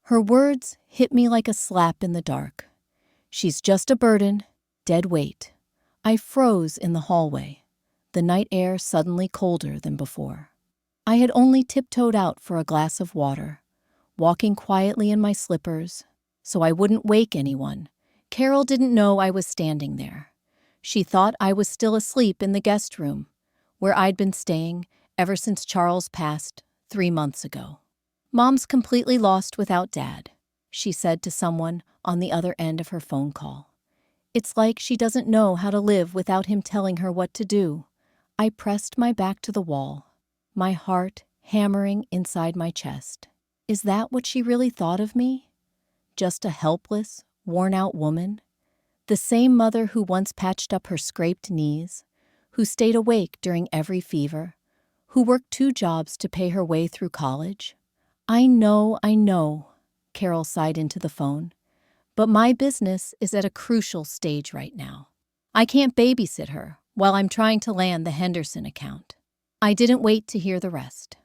Her words hit me like a slap in the dark. She's just a burden, dead weight. I froze in the hallway, the night air suddenly colder than before. I had only tiptoed out for a glass of water, walking quietly in my slippers, so I wouldn't wake anyone. Carol didn't know I was standing there. She thought I was still asleep in the guest room, where I'd been staying ever since Charles passed 3 months ago. "Mom's completely lost without Dad," she said to someone on the other end of her phone call. "It's like she doesn't know how to live without him telling her what to do." I pressed my back to the wall, my heart hammering inside my chest. Is that what she really thought of me? Just a helpless, worn-out woman? The same mother who once patched up her scraped knees, who stayed awake during every fever, who worked 2 jobs to pay her way through college? I know, Carol sighed into the phone, but my business is at a crucial stage right now. I can't babysit her while I'm trying to land the Henderson account. I didn't wait to hear the rest.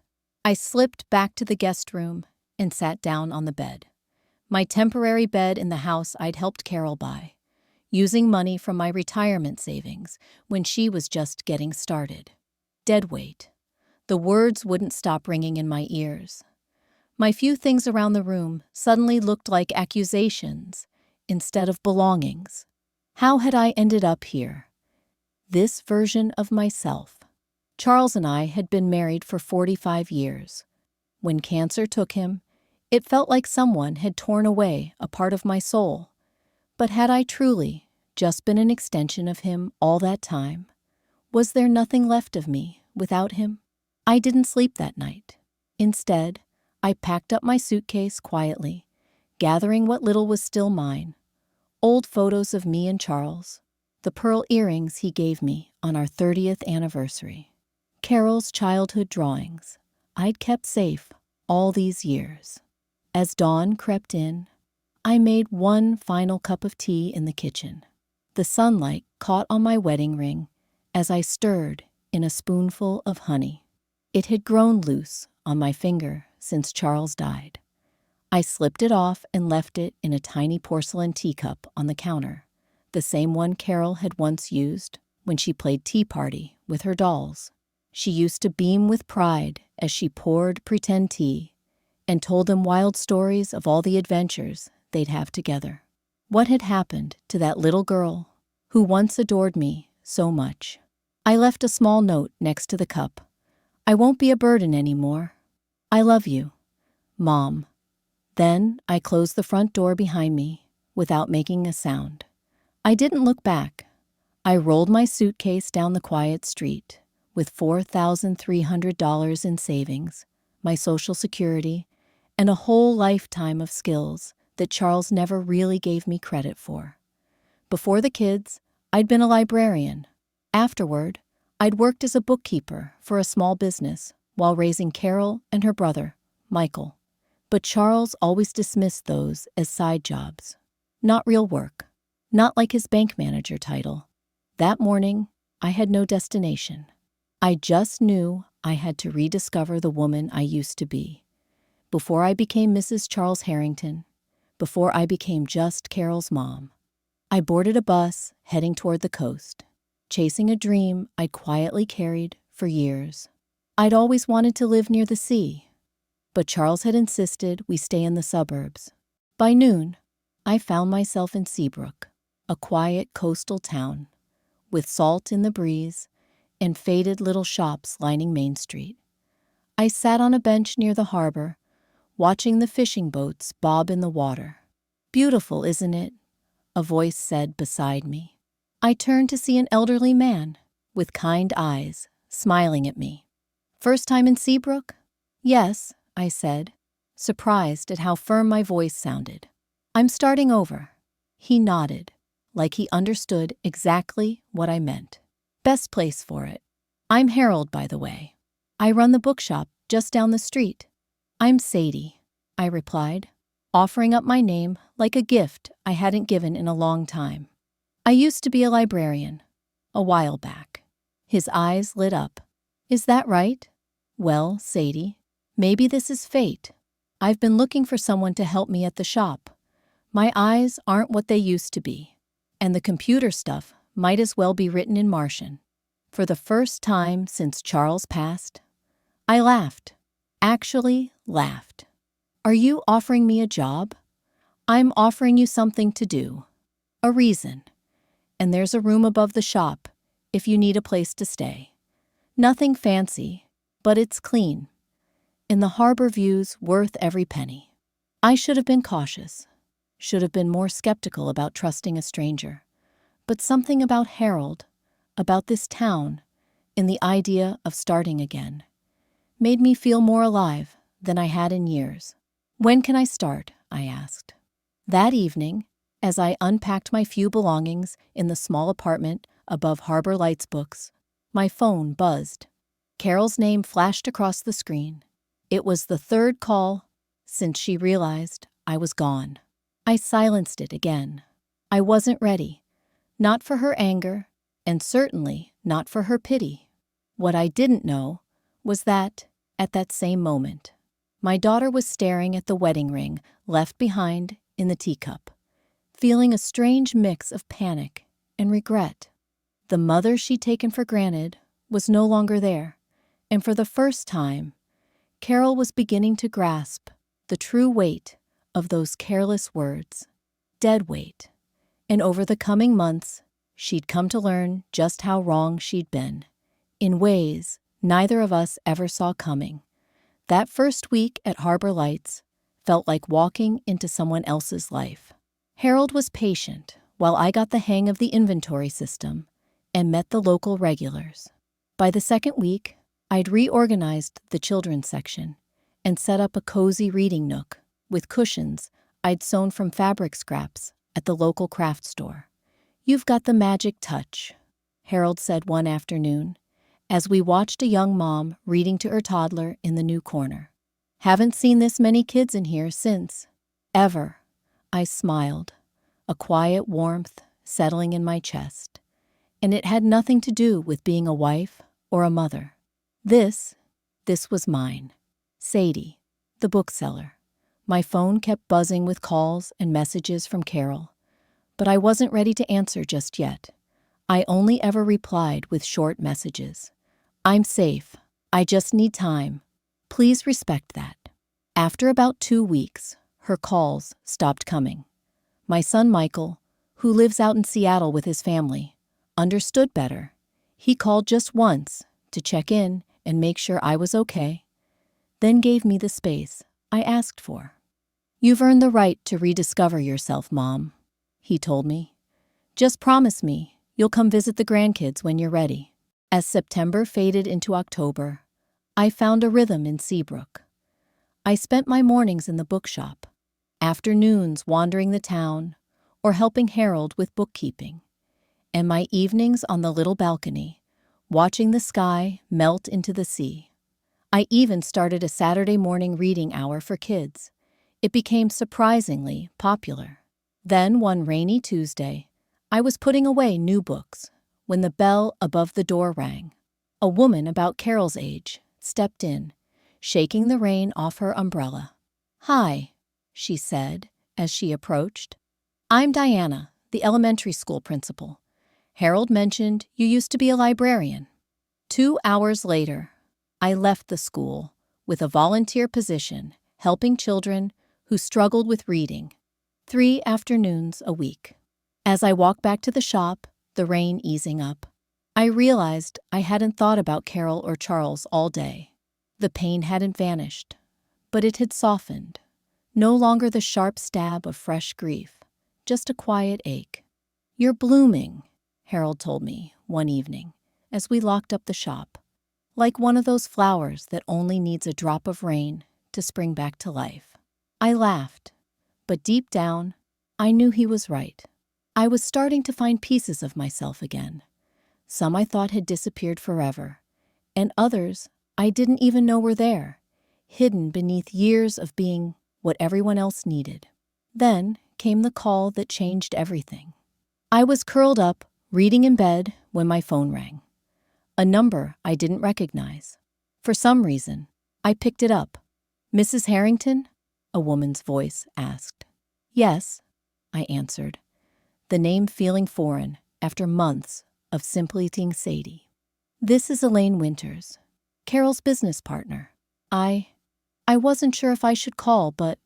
I slipped back to the guest room and sat down on the bed. My temporary bed in the house I'd helped Carol buy, using money from my retirement savings when she was just getting started. Dead weight. The words wouldn't stop ringing in my ears. My few things around the room suddenly looked like accusations instead of belongings. How had I ended up here? This version of myself. Charles and I had been married for 45 years. When cancer took him, it felt like someone had torn away a part of my soul. But had I truly just been an extension of him all that time? Was there nothing left of me without him? I didn't sleep that night. Instead, I packed up my suitcase quietly, gathering what little was still mine. Old photos of me and Charles, the pearl earrings he gave me on our 30th anniversary, Carol's childhood drawings I'd kept safe all these years. As dawn crept in, I made one final cup of tea in the kitchen. The sunlight caught on my wedding ring as I stirred in a spoonful of honey. It had grown loose on my finger since Charles died. I slipped it off and left it in a tiny porcelain teacup on the counter, the same one Carol had once used when she played tea party with her dolls. She used to beam with pride as she poured pretend tea and told them wild stories of all the adventures they'd have together. What had happened to that little girl who once adored me so much? I left a small note next to the cup. "I won't be a burden anymore. I love you, Mom." Then I closed the front door behind me without making a sound. I didn't look back. I rolled my suitcase down the quiet street with $4,300 in savings, my Social Security, and a whole lifetime of skills that Charles never really gave me credit for. Before the kids, I'd been a librarian. Afterward, I'd worked as a bookkeeper for a small business while raising Carol and her brother, Michael. But Charles always dismissed those as side jobs, not real work, not like his bank manager title. That morning, I had no destination. I just knew I had to rediscover the woman I used to be. Before I became Mrs. Charles Harrington, before I became just Carol's mom. I boarded a bus heading toward the coast, chasing a dream I'd quietly carried for years. I'd always wanted to live near the sea, but Charles had insisted we stay in the suburbs. By noon, I found myself in Seabrook, a quiet coastal town, with salt in the breeze and faded little shops lining Main Street. I sat on a bench near the harbor, watching the fishing boats bob in the water. "Beautiful, isn't it?" a voice said beside me. I turned to see an elderly man with kind eyes smiling at me. "First time in Seabrook?" "Yes," I said, surprised at how firm my voice sounded. "I'm starting over." He nodded, like he understood exactly what I meant. "Best place for it. I'm Harold, by the way. I run the bookshop just down the street." "I'm Sadie," I replied, offering up my name like a gift I hadn't given in a long time. "I used to be a librarian, a while back." His eyes lit up. "Is that right? Well, Sadie, maybe this is fate. I've been looking for someone to help me at the shop. My eyes aren't what they used to be, and the computer stuff might as well be written in Martian. For the first time since Charles passed, I laughed. Actually laughed. Are you offering me a job? I'm offering you something to do. A reason. And there's a room above the shop if you need a place to stay. Nothing fancy, but it's clean. And the harbor view's worth every penny. I should have been cautious. Should have been more skeptical about trusting a stranger. But something about Harold, about this town, and the idea of starting again, made me feel more alive than I had in years. When can I start? I asked. That evening, as I unpacked my few belongings in the small apartment above Harbor Lights books, my phone buzzed. Carol's name flashed across the screen. It was the third call since she realized I was gone. I silenced it again. I wasn't ready. Not for her anger, and certainly not for her pity. What I didn't know was that, at that same moment, my daughter was staring at the wedding ring left behind in the teacup, feeling a strange mix of panic and regret. The mother she'd taken for granted was no longer there, and for the first time, Carol was beginning to grasp the true weight of those careless words, dead weight. And over the coming months, she'd come to learn just how wrong she'd been, in ways neither of us ever saw coming. That first week at Harbor Lights felt like walking into someone else's life. Harold was patient while I got the hang of the inventory system and met the local regulars. By the second week, I'd reorganized the children's section and set up a cozy reading nook with cushions I'd sewn from fabric scraps at the local craft store. You've got the magic touch, Harold said one afternoon, as we watched a young mom reading to her toddler in the new corner. Haven't seen this many kids in here since. Ever. I smiled, a quiet warmth settling in my chest. And it had nothing to do with being a wife or a mother. This was mine. Sadie, the bookseller. My phone kept buzzing with calls and messages from Carol, but I wasn't ready to answer just yet. I only ever replied with short messages. I'm safe. I just need time. Please respect that. After about 2 weeks, her calls stopped coming. My son Michael, who lives out in Seattle with his family, understood better. He called just once to check in and make sure I was okay, then gave me the space I asked for. You've earned the right to rediscover yourself, Mom, he told me. Just promise me you'll come visit the grandkids when you're ready. As September faded into October, I found a rhythm in Seabrook. I spent my mornings in the bookshop, afternoons wandering the town or helping Harold with bookkeeping, and my evenings on the little balcony, watching the sky melt into the sea. I even started a Saturday morning reading hour for kids. It became surprisingly popular. Then one rainy Tuesday, I was putting away new books when the bell above the door rang. A woman about Carol's age stepped in, shaking the rain off her umbrella. Hi, she said as she approached. I'm Diana, the elementary school principal. Harold mentioned you used to be a librarian. 2 hours later, I left the school with a volunteer position helping children who struggled with reading, 3 afternoons a week. As I walked back to the shop, the rain easing up, I realized I hadn't thought about Carol or Charles all day. The pain hadn't vanished, but it had softened. No longer the sharp stab of fresh grief, just a quiet ache. You're blooming, Harold told me one evening as we locked up the shop, like one of those flowers that only needs a drop of rain to spring back to life. I laughed, but deep down, I knew he was right. I was starting to find pieces of myself again. Some I thought had disappeared forever, and others I didn't even know were there, hidden beneath years of being what everyone else needed. Then came the call that changed everything. I was curled up, reading in bed, when my phone rang. A number I didn't recognize. For some reason, I picked it up. Mrs. Harrington? a woman's voice asked. Yes, I answered, the name feeling foreign after months of simply being Sadie. This is Elaine Winters, Carol's business partner. I wasn't sure if I should call, but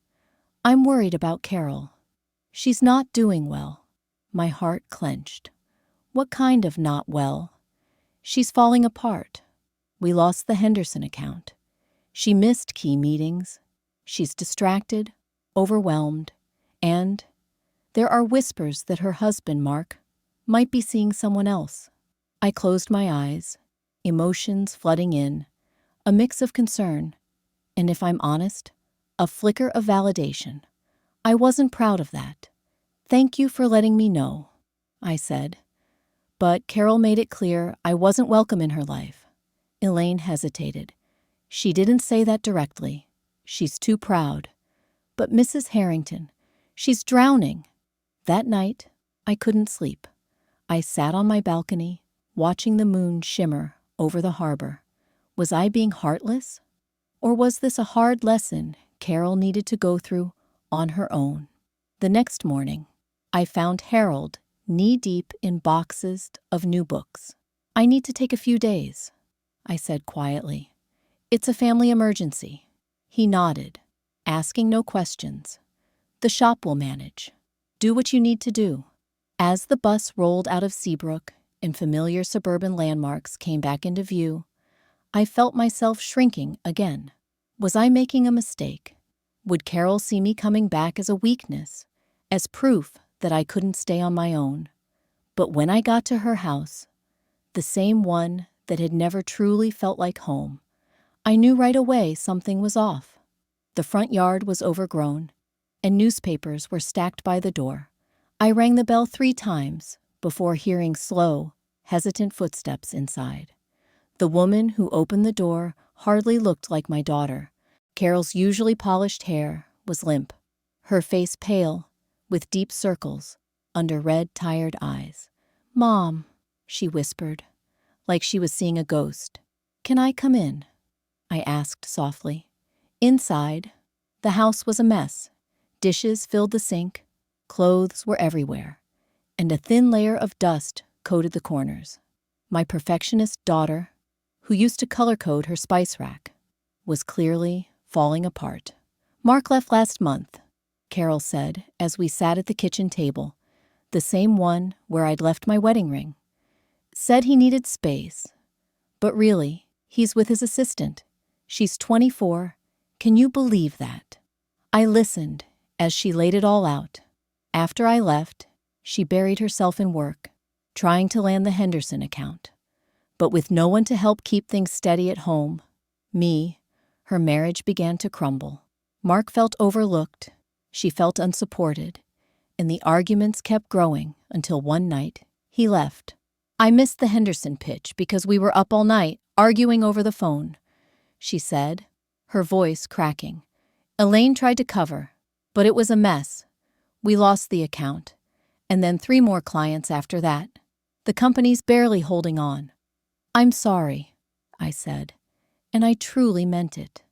I'm worried about Carol. She's not doing well. My heart clenched. What kind of not well? She's falling apart. We lost the Henderson account. She missed key meetings. She's distracted, overwhelmed, and there are whispers that her husband, Mark, might be seeing someone else. I closed my eyes, emotions flooding in, a mix of concern, and if I'm honest, a flicker of validation. I wasn't proud of that. Thank you for letting me know, I said. But Carol made it clear I wasn't welcome in her life. Elaine hesitated. She didn't say that directly. She's too proud. But Mrs. Harrington, she's drowning. That night, I couldn't sleep. I sat on my balcony, watching the moon shimmer over the harbor. Was I being heartless? Or was this a hard lesson Carol needed to go through on her own? The next morning, I found Harold knee-deep in boxes of new books. I need to take a few days, I said quietly. It's a family emergency. He nodded, asking no questions. The shop will manage. Do what you need to do. As the bus rolled out of Seabrook and familiar suburban landmarks came back into view, I felt myself shrinking again. Was I making a mistake? Would Carol see me coming back as a weakness, as proof that I couldn't stay on my own? But when I got to her house, the same one that had never truly felt like home, I knew right away something was off. The front yard was overgrown, and newspapers were stacked by the door. I rang the bell 3 times before hearing slow, hesitant footsteps inside. The woman who opened the door hardly looked like my daughter. Carol's usually polished hair was limp, her face pale, with deep circles under red, tired eyes. "Mom," she whispered, like she was seeing a ghost. "Can I come in?" I asked softly. Inside, the house was a mess. Dishes filled the sink, clothes were everywhere, and a thin layer of dust coated the corners. My perfectionist daughter, who used to color-code her spice rack, was clearly falling apart. "Mark left last month," Carol said as we sat at the kitchen table, the same one where I'd left my wedding ring. "Said he needed space. But really, he's with his assistant. She's 24. Can you believe that?" I listened as she laid it all out. After I left, she buried herself in work, trying to land the Henderson account. But with no one to help keep things steady at home, her marriage began to crumble. Mark felt overlooked, she felt unsupported, and the arguments kept growing until one night he left. "I missed the Henderson pitch because we were up all night arguing over the phone," she said, her voice cracking. "Elaine tried to cover, but it was a mess. We lost the account, and then 3 more clients after that. The company's barely holding on." "I'm sorry," I said, and I truly meant it.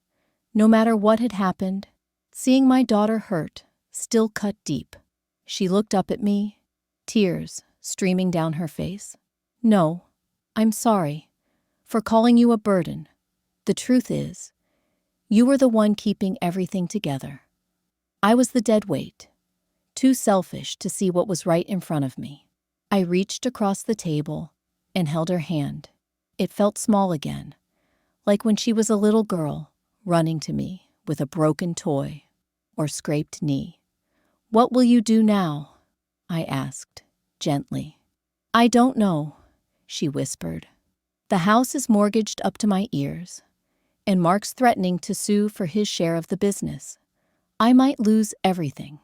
No matter what had happened, seeing my daughter hurt still cut deep. She looked up at me, tears streaming down her face. "No, I'm sorry for calling you a burden. The truth is, you were the one keeping everything together. I was the dead weight, too selfish to see what was right in front of me." I reached across the table and held her hand. It felt small again, like when she was a little girl running to me with a broken toy or scraped knee. "What will you do now?" I asked, gently. "I don't know," she whispered. "The house is mortgaged up to my ears, and Mark's threatening to sue for his share of the business. I might lose everything."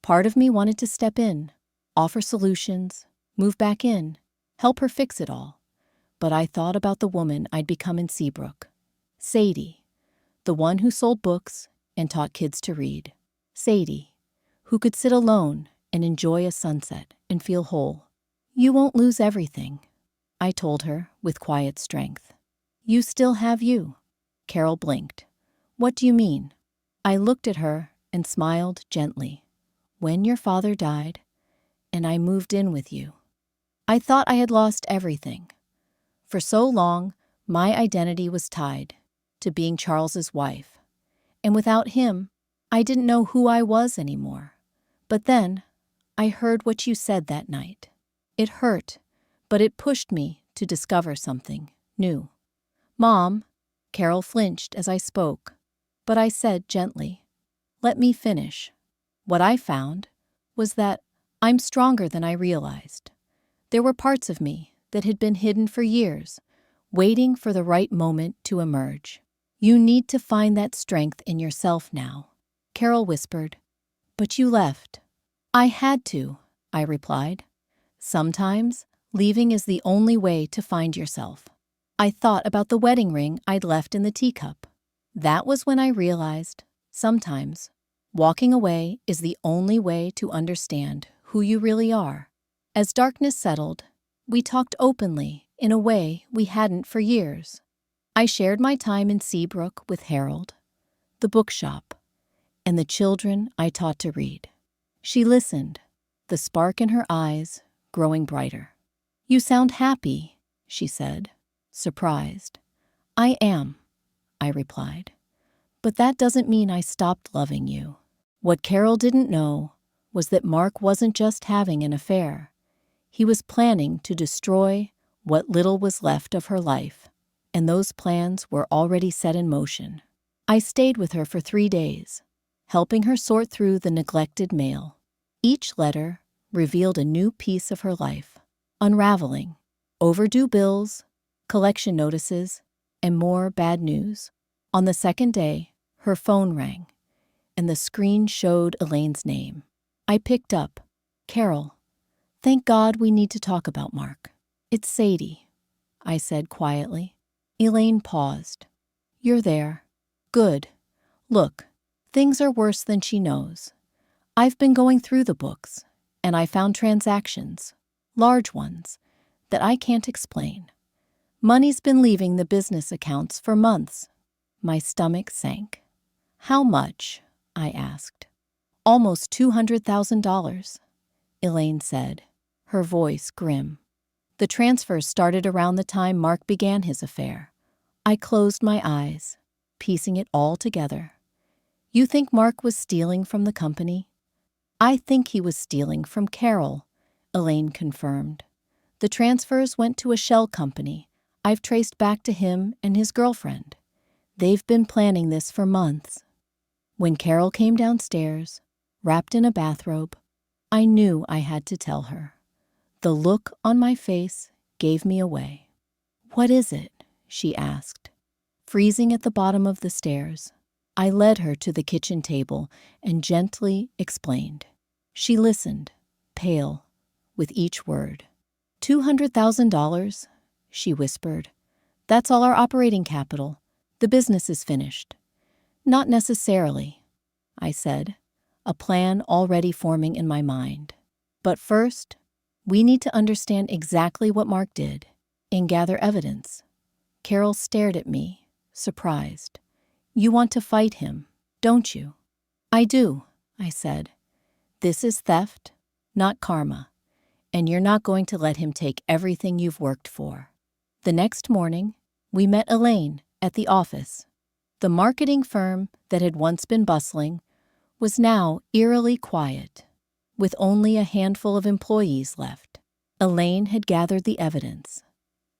Part of me wanted to step in, offer solutions, move back in, help her fix it all. But I thought about the woman I'd become in Seabrook. Sadie, the one who sold books and taught kids to read. Sadie, who could sit alone and enjoy a sunset and feel whole. "You won't lose everything," I told her with quiet strength. "You still have you." Carol blinked. "What do you mean?" I looked at her and smiled gently. When your father died, and I moved in with you, I thought I had lost everything. For so long, my identity was tied to being Charles's wife, and without him, I didn't know who I was anymore. But then, I heard what you said that night. It hurt, but it pushed me to discover something new. Mom, Carol flinched as I spoke, but I said gently, let me finish. What I found was that I'm stronger than I realized. There were parts of me that had been hidden for years, waiting for the right moment to emerge. You need to find that strength in yourself now, Carol whispered. But you left. I had to, I replied. Sometimes, leaving is the only way to find yourself. I thought about the wedding ring I'd left in the teacup. That was when I realized, sometimes, walking away is the only way to understand who you really are. As darkness settled, we talked openly in a way we hadn't for years. I shared my time in Seabrook with Harold, the bookshop, and the children I taught to read. She listened, the spark in her eyes growing brighter. You sound happy, she said, surprised. I am, I replied. But that doesn't mean I stopped loving you. What Carol didn't know was that Mark wasn't just having an affair. He was planning to destroy what little was left of her life, and those plans were already set in motion. I stayed with her for 3 days, helping her sort through the neglected mail. Each letter revealed a new piece of her life, unraveling overdue bills, collection notices, and more bad news. On the second day, her phone rang, and the screen showed Elaine's name. I picked up. Carol, thank God we need to talk about Mark. It's Sadie, I said quietly. Elaine paused. You're there. Good. Look, things are worse than she knows. I've been going through the books, and I found transactions, large ones, that I can't explain. Money's been leaving the business accounts for months. My stomach sank. How much? I asked. Almost $200,000, Elaine said, her voice grim. The transfers started around the time Mark began his affair. I closed my eyes, piecing it all together. You think Mark was stealing from the company? I think he was stealing from Carol, Elaine confirmed. The transfers went to a shell company I've traced back to him and his girlfriend. They've been planning this for months. When Carol came downstairs, wrapped in a bathrobe, I knew I had to tell her. The look on my face gave me away. What is it? She asked. Freezing at the bottom of the stairs, I led her to the kitchen table and gently explained. She listened, pale, with each word. $200,000, she whispered. That's all our operating capital. The business is finished. Not necessarily, I said, a plan already forming in my mind. But first, we need to understand exactly what Mark did and gather evidence. Carol stared at me, surprised. You want to fight him, don't you? I do, I said. This is theft, not karma, and you're not going to let him take everything you've worked for. The next morning, we met Elaine at the office. The marketing firm that had once been bustling was now eerily quiet, with only a handful of employees left. Elaine had gathered the evidence: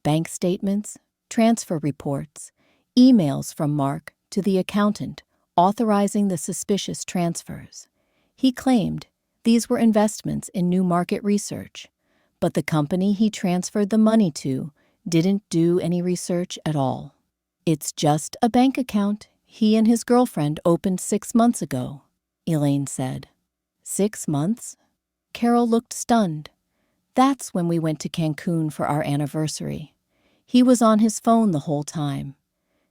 bank statements, transfer reports, emails from Mark to the accountant authorizing the suspicious transfers. He claimed these were investments in new market research, but the company he transferred the money to didn't do any research at all. It's just a bank account he and his girlfriend opened 6 months ago, Elaine said. 6 months? Carol looked stunned. That's when we went to Cancun for our anniversary. He was on his phone the whole time,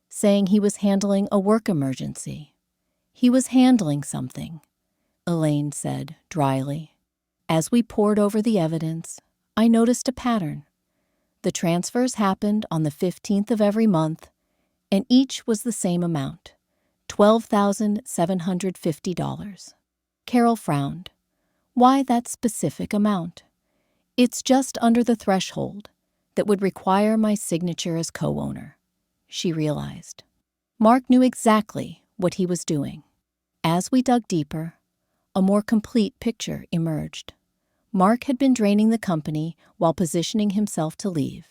saying he was handling a work emergency. He was handling something, Elaine said dryly. As we pored over the evidence, I noticed a pattern. The transfers happened on the 15th of every month, and each was the same amount, $12,750. Carol frowned. Why that specific amount? It's just under the threshold that would require my signature as co-owner, she realized. Mark knew exactly what he was doing. As we dug deeper, a more complete picture emerged. Mark had been draining the company while positioning himself to leave.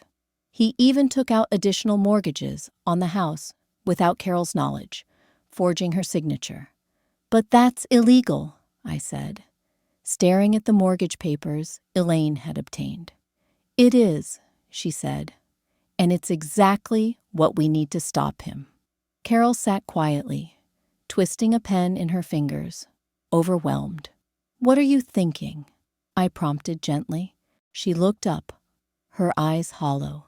He even took out additional mortgages on the house without Carol's knowledge, forging her signature. But that's illegal, I said, staring at the mortgage papers Elaine had obtained. It is, she said, and it's exactly what we need to stop him. Carol sat quietly, twisting a pen in her fingers, overwhelmed. What are you thinking? I prompted gently. She looked up, her eyes hollow.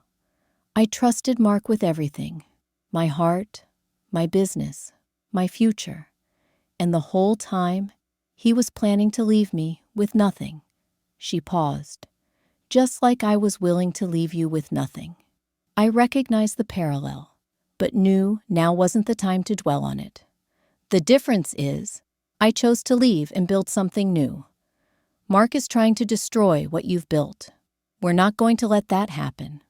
I trusted Mark with everything, my heart, my business, my future, and the whole time he was planning to leave me with nothing. She paused, just like I was willing to leave you with nothing. I recognized the parallel, but knew now wasn't the time to dwell on it. The difference is, I chose to leave and build something new. Mark is trying to destroy what you've built. We're not going to let that happen.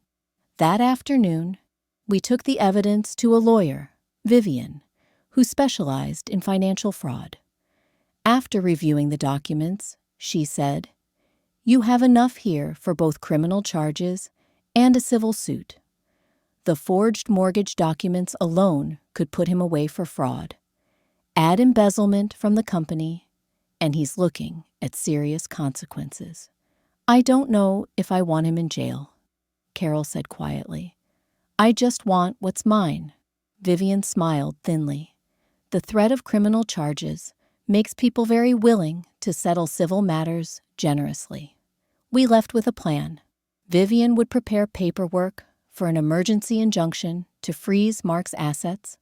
That afternoon, we took the evidence to a lawyer, Vivian, who specialized in financial fraud. After reviewing the documents, she said, "You have enough here for both criminal charges and a civil suit." The forged mortgage documents alone could put him away for fraud. Add embezzlement from the company, and he's looking at serious consequences. I don't know if I want him in jail, Carol said quietly. I just want what's mine. Vivian smiled thinly. The threat of criminal charges makes people very willing to settle civil matters generously. We left with a plan. Vivian would prepare paperwork for an emergency injunction to freeze Mark's assets,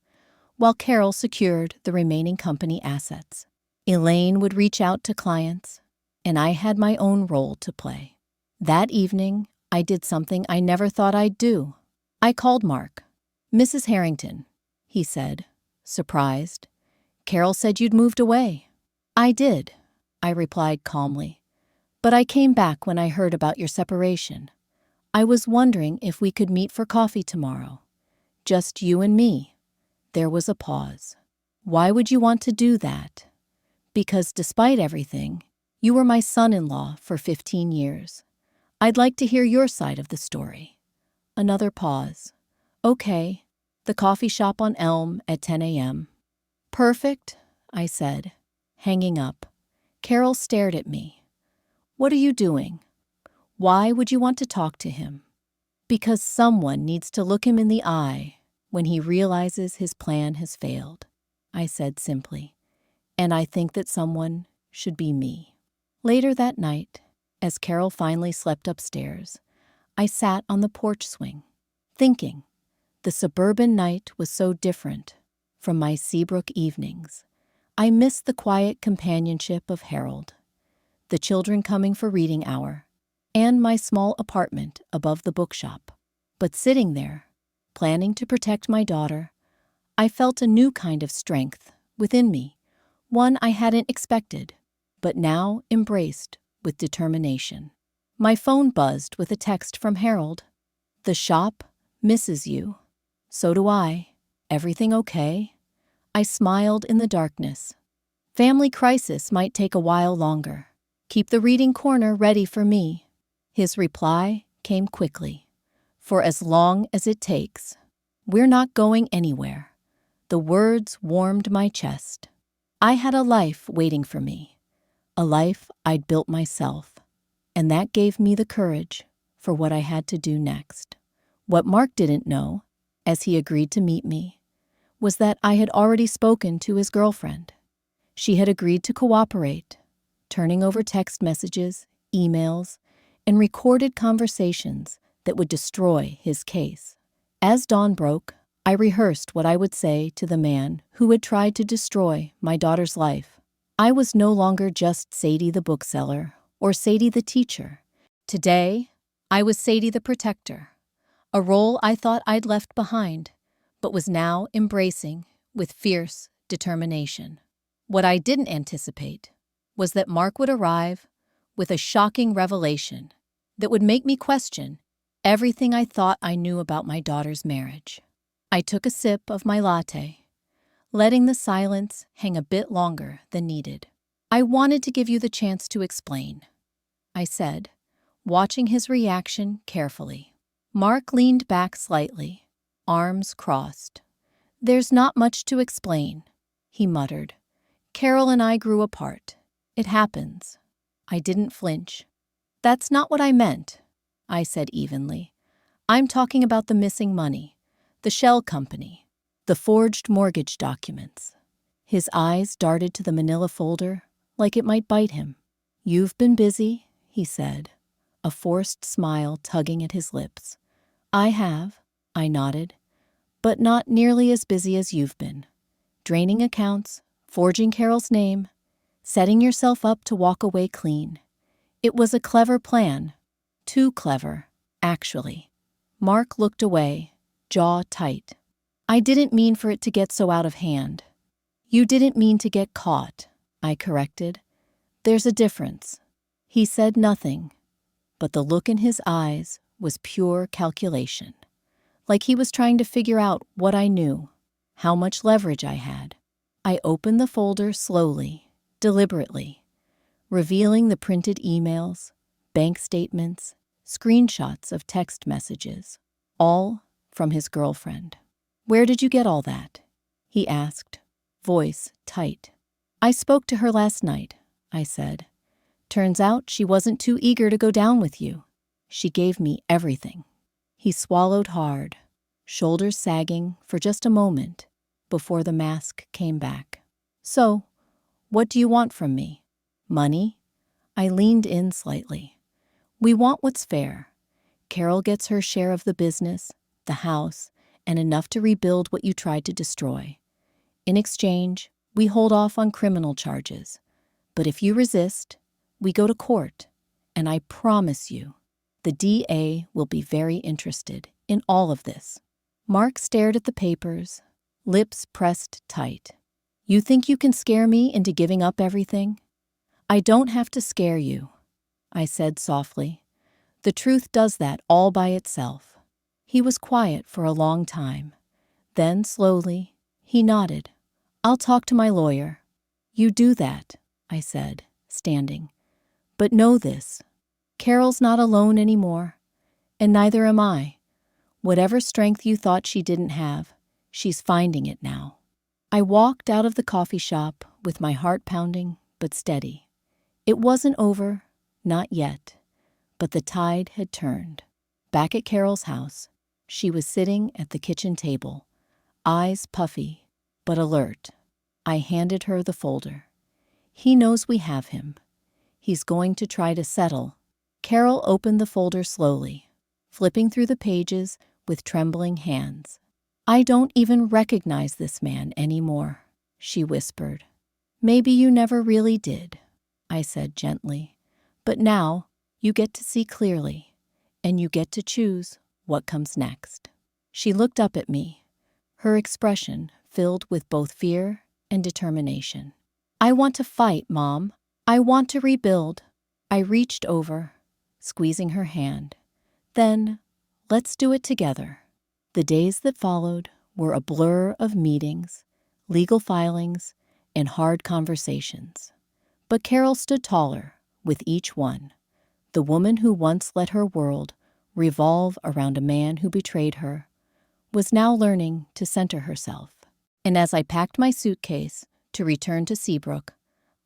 while Carol secured the remaining company assets. Elaine would reach out to clients, and I had my own role to play. That evening, I did something I never thought I'd do. I called Mark. "Mrs. Harrington," he said, surprised. "Carol said you'd moved away." "I did," I replied calmly. "But I came back when I heard about your separation. I was wondering if we could meet for coffee tomorrow. Just you and me." There was a pause. "Why would you want to do that?" "Because despite everything, you were my son-in-law for 15 years. I'd like to hear your side of the story." Another pause. "Okay, the coffee shop on Elm at 10 a.m. "Perfect," I said, hanging up. Carol stared at me. "What are you doing? Why would you want to talk to him?" "Because someone needs to look him in the eye when he realizes his plan has failed," I said simply. "And I think that someone should be me." Later that night, as Carol finally slept upstairs, I sat on the porch swing, thinking. The suburban night was so different from my Seabrook evenings. I missed the quiet companionship of Harold, the children coming for reading hour, and my small apartment above the bookshop. But sitting there, planning to protect my daughter, I felt a new kind of strength within me, one I hadn't expected, but now embraced with determination. My phone buzzed with a text from Harold. "The shop misses you. So do I. Everything okay?" I smiled in the darkness. "Family crisis might take a while longer. Keep the reading corner ready for me." His reply came quickly. "For as long as it takes. We're not going anywhere." The words warmed my chest. I had a life waiting for me, a life I'd built myself, and that gave me the courage for what I had to do next. What Mark didn't know, as he agreed to meet me, was that I had already spoken to his girlfriend. She had agreed to cooperate, turning over text messages, emails, and recorded conversations that would destroy his case. As dawn broke, I rehearsed what I would say to the man who had tried to destroy my daughter's life. I was no longer just Sadie the bookseller or Sadie the teacher. Today, I was Sadie the protector, a role I thought I'd left behind, but was now embracing with fierce determination. What I didn't anticipate was that Mark would arrive with a shocking revelation that would make me question everything I thought I knew about my daughter's marriage. I took a sip of my latte, letting the silence hang a bit longer than needed. "I wanted to give you the chance to explain," I said, watching his reaction carefully. Mark leaned back slightly, arms crossed. "There's not much to explain," he muttered. "Carol and I grew apart. It happens." I didn't flinch. "That's not what I meant," I said evenly. "I'm talking about the missing money, the shell company, the forged mortgage documents." His eyes darted to the manila folder like it might bite him. "You've been busy," he said, a forced smile tugging at his lips. "I have," I nodded, "but not nearly as busy as you've been. Draining accounts, forging Carol's name, setting yourself up to walk away clean. It was a clever plan. Too clever, actually." Mark looked away, jaw tight. "I didn't mean for it to get so out of hand." "You didn't mean to get caught," I corrected. "There's a difference." He said nothing, but the look in his eyes was pure calculation, like he was trying to figure out what I knew, how much leverage I had. I opened the folder slowly, deliberately, revealing the printed emails, bank statements, screenshots of text messages, all from his girlfriend. "Where did you get all that?" he asked, voice tight. "I spoke to her last night," I said. "Turns out she wasn't too eager to go down with you. She gave me everything." He swallowed hard, shoulders sagging for just a moment before the mask came back. "So, what do you want from me? Money?" I leaned in slightly. "We want what's fair. Carol gets her share of the business, the house, and enough to rebuild what you tried to destroy. In exchange, we hold off on criminal charges. But if you resist, we go to court, and I promise you, the DA will be very interested in all of this." Mark stared at the papers, lips pressed tight. "You think you can scare me into giving up everything?" "I don't have to scare you," I said softly. "The truth does that all by itself." He was quiet for a long time. Then, slowly, he nodded. "I'll talk to my lawyer." "You do that," I said, standing. "But know this, Carol's not alone anymore, and neither am I. Whatever strength you thought she didn't have, she's finding it now." I walked out of the coffee shop with my heart pounding but steady. It wasn't over, not yet, but the tide had turned. Back at Carol's house, she was sitting at the kitchen table, eyes puffy but alert. I handed her the folder. "He knows we have him. He's going to try to settle." Carol opened the folder slowly, flipping through the pages with trembling hands. "I don't even recognize this man anymore," she whispered. "Maybe you never really did," I said gently. "But now you get to see clearly, and you get to choose what comes next." She looked up at me, her expression filled with both fear and determination. "I want to fight, Mom. I want to rebuild." I reached over, squeezing her hand. "Then, let's do it together." The days that followed were a blur of meetings, legal filings, and hard conversations. But Carol stood taller with each one. The woman who once let her world revolve around a man who betrayed her was now learning to center herself. And as I packed my suitcase to return to Seabrook,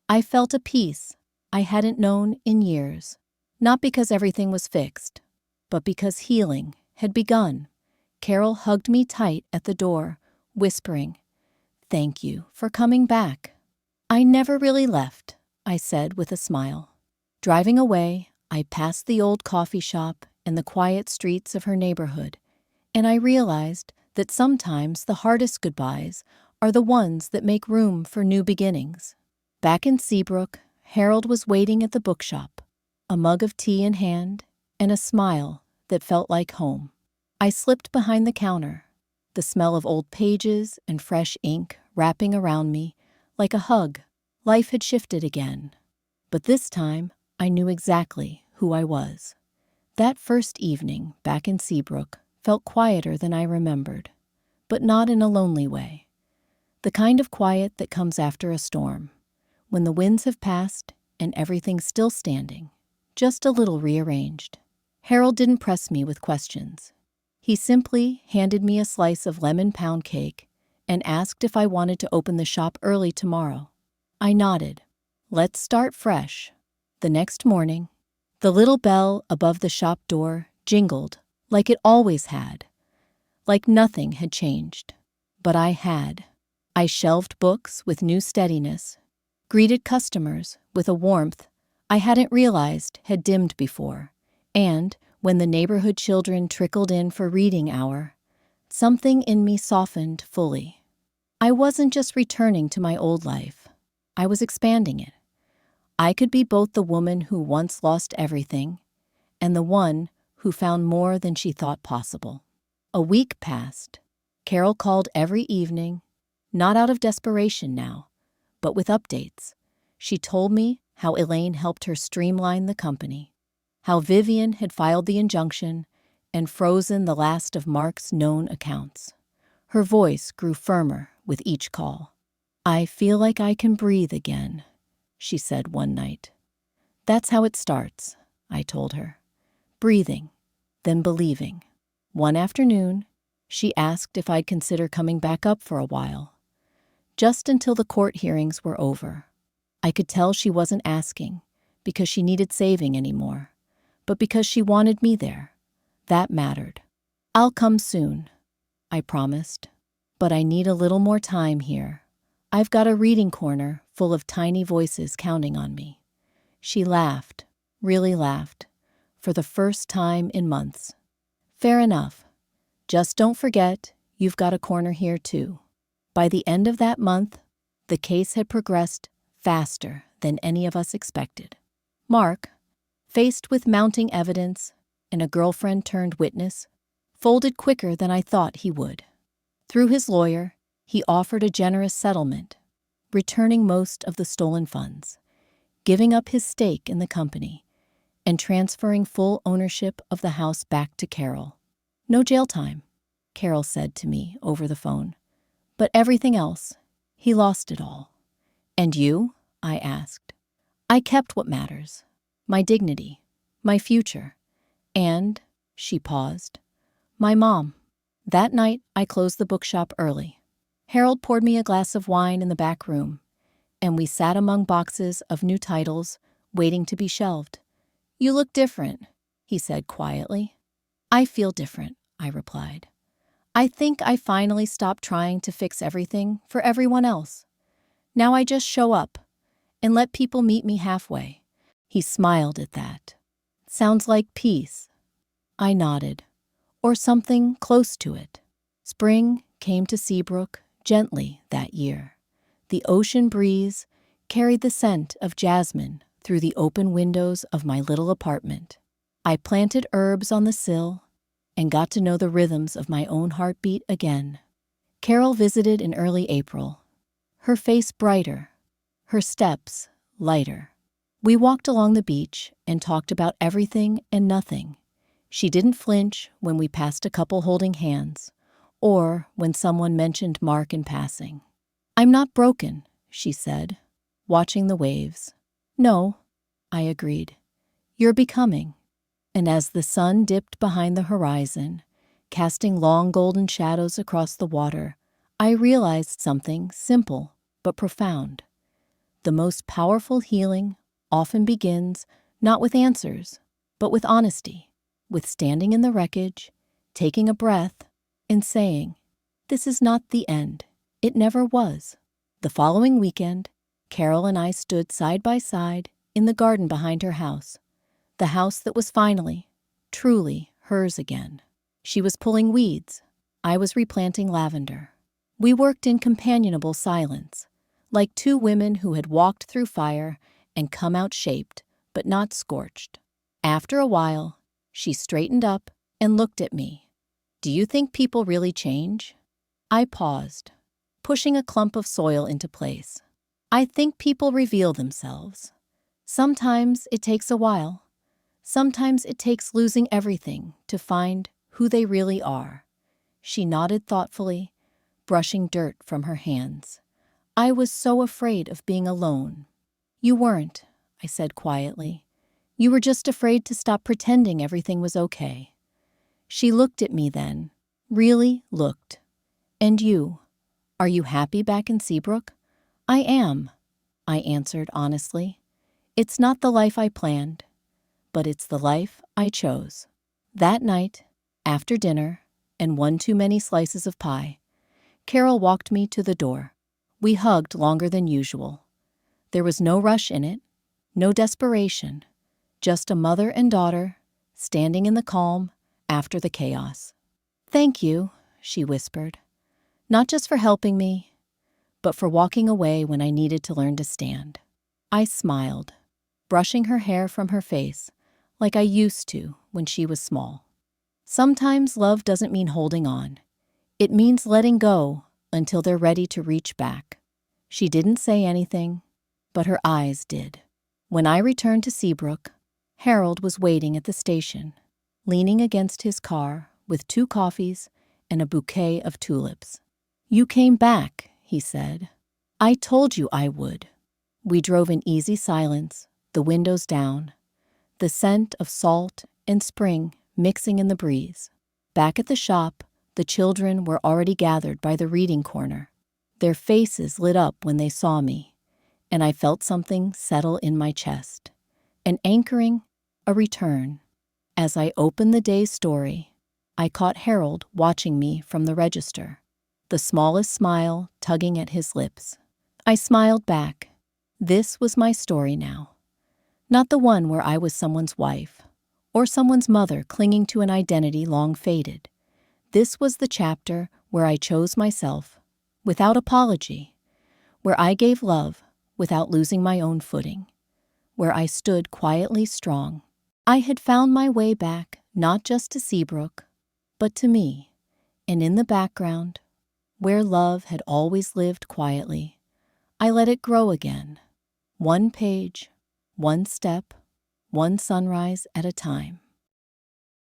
I felt a peace I hadn't known in years, not because everything was fixed, but because healing had begun. Carol hugged me tight at the door, whispering, "Thank you for coming back." "I never really left," I said with a smile. Driving away, I passed the old coffee shop and the quiet streets of her neighborhood, and I realized that sometimes the hardest goodbyes are the ones that make room for new beginnings. Back in Seabrook, Harold was waiting at the bookshop, a mug of tea in hand and a smile that felt like home. I slipped behind the counter, the smell of old pages and fresh ink wrapping around me like a hug. Life had shifted again. But this time, I knew exactly who I was. That first evening back in Seabrook felt quieter than I remembered, but not in a lonely way. The kind of quiet that comes after a storm, when the winds have passed and everything's still standing, just a little rearranged. Harold didn't press me with questions. He simply handed me a slice of lemon pound cake and asked if I wanted to open the shop early tomorrow. I nodded. Let's start fresh. The next morning, the little bell above the shop door jingled like it always had, like nothing had changed. But I had. I shelved books with new steadiness, greeted customers with a warmth I hadn't realized had dimmed before, and when the neighborhood children trickled in for reading hour, something in me softened fully. I wasn't just returning to my old life. I was expanding it. I could be both the woman who once lost everything and the one who found more than she thought possible. A week passed. Carol called every evening, not out of desperation now, but with updates. She told me how Elaine helped her streamline the company, how Vivian had filed the injunction and frozen the last of Mark's known accounts. Her voice grew firmer with each call. I feel like I can breathe again, she said one night. That's how it starts, I told her. Breathing, then believing. One afternoon, she asked if I'd consider coming back up for a while, just until the court hearings were over. I could tell she wasn't asking because she needed saving anymore, but because she wanted me there. That mattered. I'll come soon, I promised, but I need a little more time here. I've got a reading corner full of tiny voices counting on me. She laughed, really laughed, for the first time in months. Fair enough. Just don't forget, you've got a corner here too. By the end of that month, the case had progressed faster than any of us expected. Mark, faced with mounting evidence and a girlfriend turned witness, folded quicker than I thought he would. Through his lawyer, he offered a generous settlement, returning most of the stolen funds, giving up his stake in the company, and transferring full ownership of the house back to Carol. No jail time, Carol said to me over the phone. But everything else, he lost it all. And you? I asked. I kept what matters. My dignity, my future, and, she paused, my mom. That night, I closed the bookshop early. Harold poured me a glass of wine in the back room, and we sat among boxes of new titles waiting to be shelved. You look different, he said quietly. I feel different, I replied. I think I finally stopped trying to fix everything for everyone else. Now I just show up and let people meet me halfway. He smiled at that. Sounds like peace. I nodded, or something close to it. Spring came to Seabrook gently that year. The ocean breeze carried the scent of jasmine through the open windows of my little apartment. I planted herbs on the sill and got to know the rhythms of my own heartbeat again. Carol visited in early April, her face brighter, her steps lighter. We walked along the beach and talked about everything and nothing. She didn't flinch when we passed a couple holding hands, or when someone mentioned Mark in passing. I'm not broken, she said, watching the waves. No, I agreed. You're becoming. And as the sun dipped behind the horizon, casting long golden shadows across the water, I realized something simple but profound. The most powerful healing often begins not with answers, but with honesty, with standing in the wreckage, taking a breath, and saying, "This is not the end. It never was." The following weekend, Carol and I stood side by side in the garden behind her house, the house that was finally, truly hers again. She was pulling weeds. I was replanting lavender. We worked in companionable silence, like two women who had walked through fire and come out shaped, but not scorched. After a while, she straightened up and looked at me. Do you think people really change? I paused. pushing a clump of soil into place. I think people reveal themselves. Sometimes it takes a while. Sometimes it takes losing everything to find who they really are. She nodded thoughtfully, brushing dirt from her hands. I was so afraid of being alone. You weren't, I said quietly. You were just afraid to stop pretending everything was okay. She looked at me then, really looked. And you? Are you happy back in Seabrook? I am, I answered honestly. It's not the life I planned, but it's the life I chose. That night, after dinner, and one too many slices of pie, Carol walked me to the door. We hugged longer than usual. There was no rush in it, no desperation, just a mother and daughter standing in the calm after the chaos. Thank you, she whispered, not just for helping me, but for walking away when I needed to learn to stand. I smiled, brushing her hair from her face like I used to when she was small. Sometimes love doesn't mean holding on. It means letting go until they're ready to reach back. She didn't say anything, but her eyes did. When I returned to Seabrook, Harold was waiting at the station, leaning against his car with 2 coffees and a bouquet of tulips. You came back, he said. I told you I would. We drove in easy silence, the windows down, the scent of salt and spring mixing in the breeze. Back at the shop, the children were already gathered by the reading corner. Their faces lit up when they saw me, and I felt something settle in my chest. An anchoring, a return. As I opened the day's story, I caught Harold watching me from the register, the smallest smile tugging at his lips. I smiled back. This was my story now. Not the one where I was someone's wife, or someone's mother clinging to an identity long faded. This was the chapter where I chose myself, without apology, where I gave love without losing my own footing, where I stood quietly strong. I had found my way back not just to Seabrook, but to me, and in the background, where love had always lived quietly, I let it grow again, one page, one step, one sunrise at a time.